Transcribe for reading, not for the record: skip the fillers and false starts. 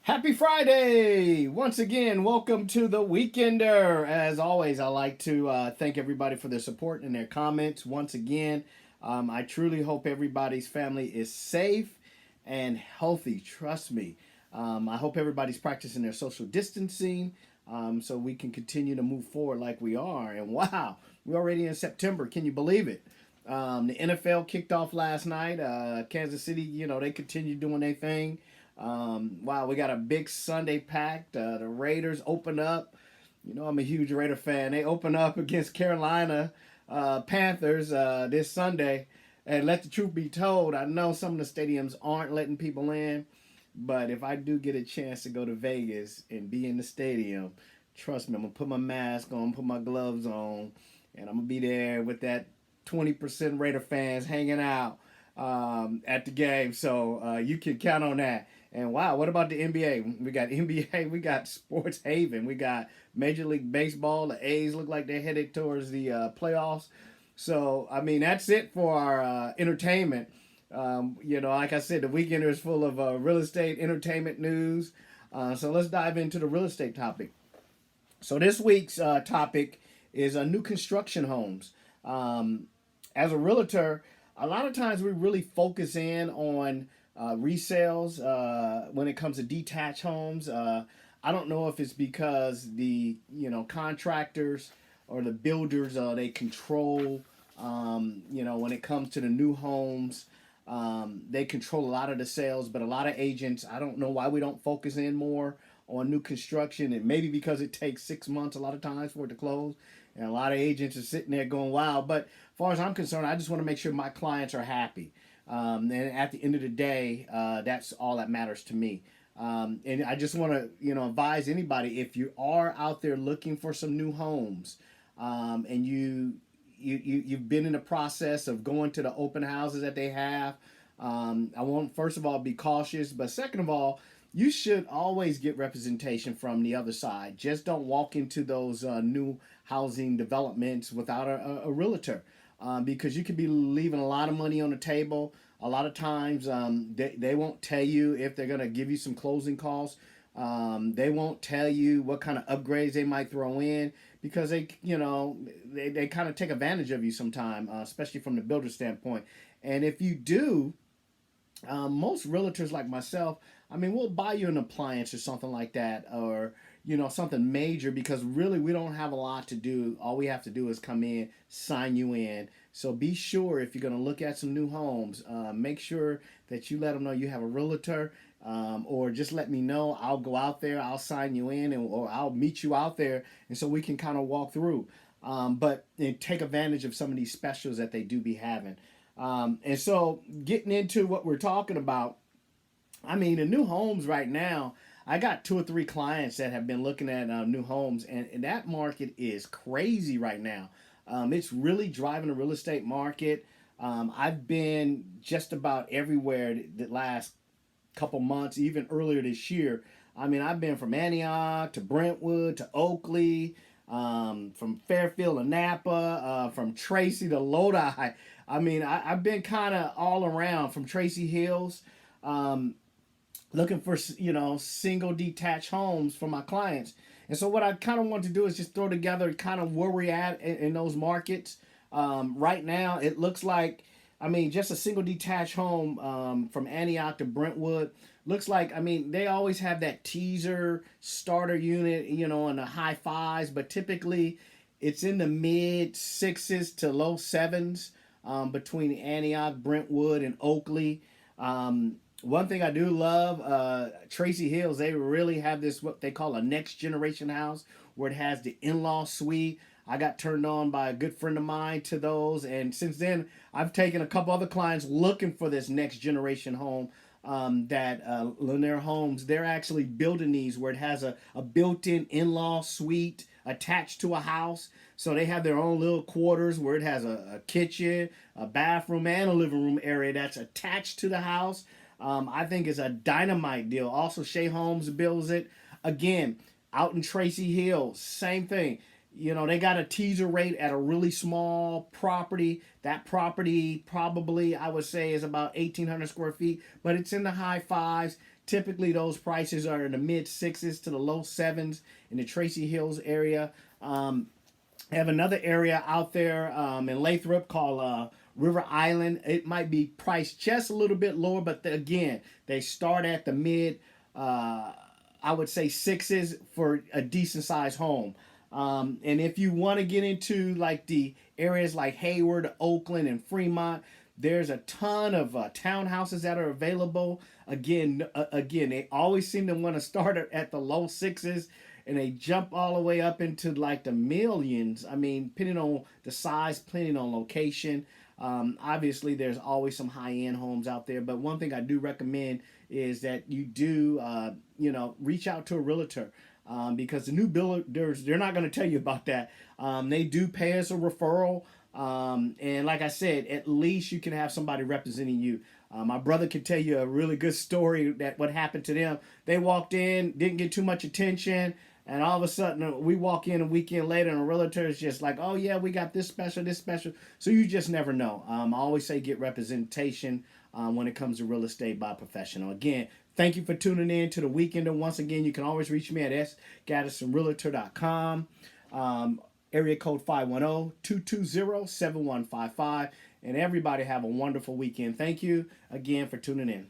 Happy Friday! Once again, welcome to the Weekender. As always, I like to thank everybody for their support and their comments. Once again, I truly hope everybody's family is safe and healthy. Trust me. I hope everybody's practicing their social distancing so we can continue to move forward like we are. And wow, we're already in September. Can you believe it? The NFL kicked off last night. Kansas City, they continue doing their thing. Wow, we got a big Sunday packed. The Raiders open up. I'm a huge Raider fan. They open up against Carolina Panthers this Sunday. And let the truth be told, I know some of the stadiums aren't letting people in, but if I do get a chance to go to Vegas and be in the stadium, trust me, I'm gonna put my mask on, put my gloves on, and I'm gonna be there with that 20% Raider fans hanging out at the game. So you can count on that. And wow, what about the NBA? We got NBA, we got Sports Haven, we got Major League Baseball. The A's look like they're headed towards the playoffs. So, I mean, that's it for our entertainment. Like I said, the weekender is full of real estate entertainment news. So let's dive into the real estate topic. So this week's topic is new construction homes. Um, as a realtor, a lot of times we really focus in on resales when it comes to detached homes. I don't know if it's because the contractors or the builders they control when it comes to the new homes. They control a lot of the sales, but a lot of agents, I don't know why we don't focus in more on new construction. And maybe because it takes 6 months a lot of times for it to close. And a lot of agents are sitting there going, wow. But as far as I'm concerned, I just want to make sure my clients are happy. And at the end of the day, that's all that matters to me. And I just want to, advise anybody if you are out there looking for some new homes, and you've been in the process of going to the open houses that they have. I want first of all be cautious, but second of all, you should always get representation from the other side. Just don't walk into those new housing developments without a realtor, because you could be leaving a lot of money on the table. A lot of times, they won't tell you if they're going to give you some closing costs. They won't tell you what kind of upgrades they might throw in because they kind of take advantage of you sometime, especially from the builder standpoint. And if you do, most realtors like myself, I mean, we'll buy you an appliance or something like that, or something major, because really we don't have a lot to do. All we have to do is come in, sign you in. So be sure if you're going to look at some new homes, make sure that you let them know you have a realtor, or just let me know. I'll go out there, I'll sign you in, or I'll meet you out there, and so we can kind of walk through. But take advantage of some of these specials that they do be having. And so, getting into what we're talking about, I mean, the new homes right now, I got two or three clients that have been looking at new homes, and that market is crazy right now. It's really driving the real estate market. I've been just about everywhere the last couple months, even earlier this year. I mean, I've been from Antioch to Brentwood to Oakley, from Fairfield to Napa, from Tracy to Lodi. I mean, I've been kind of all around from Tracy Hills, um, looking for single detached homes for my clients. And so what I kind of want to do is just throw together kind of where we're at in those markets. Right now, it looks like, I mean, just a single detached home from Antioch to Brentwood looks like, I mean, they always have that teaser starter unit, in the high fives, but typically it's in the mid sixes to low sevens, between Antioch, Brentwood, and Oakley. One thing I do love, Tracy Hills, they really have this, what they call a next generation house, where it has the in-law suite. I got turned on by a good friend of mine to those, and since then I've taken a couple other clients looking for this next generation home. That Lanier Homes, they're actually building these where it has a built-in in-law suite attached to a house. So they have their own little quarters where it has a kitchen, a bathroom, and a living room area that's attached to the house. I think it's a dynamite deal. Also, Shea Homes builds it. Again, out in Tracy Hills, same thing. They got a teaser rate at a really small property. That property probably, I would say, is about 1,800 square feet, but it's in the high fives. Typically, those prices are in the mid sixes to the low sevens in the Tracy Hills area. I have another area out there in Lathrop called River Island. It might be priced just a little bit lower, but again, they start at the mid, I would say sixes for a decent sized home. And if you want to get into like the areas like Hayward, Oakland, and Fremont, there's a ton of townhouses that are available. Again, they always seem to want to start at the low sixes, and they jump all the way up into like the millions. I mean, depending on the size, depending on location. Obviously, there's always some high end homes out there, but one thing I do recommend is that you do, reach out to a realtor. Because the new builders, they're not going to tell you about that. They do pay us a referral. And like I said, at least you can have somebody representing you. My brother could tell you a really good story that what happened to them. They walked in, didn't get too much attention, and all of a sudden we walk in a weekend later, and a realtor is just like, "Oh yeah, we got this special, this special." So you just never know. I always say get representation when it comes to real estate by a professional. Again, thank you for tuning in to the Weekender. Once again, you can always reach me at sgattersonrealtor.com. Area code 510-220-7155. And everybody have a wonderful weekend. Thank you again for tuning in.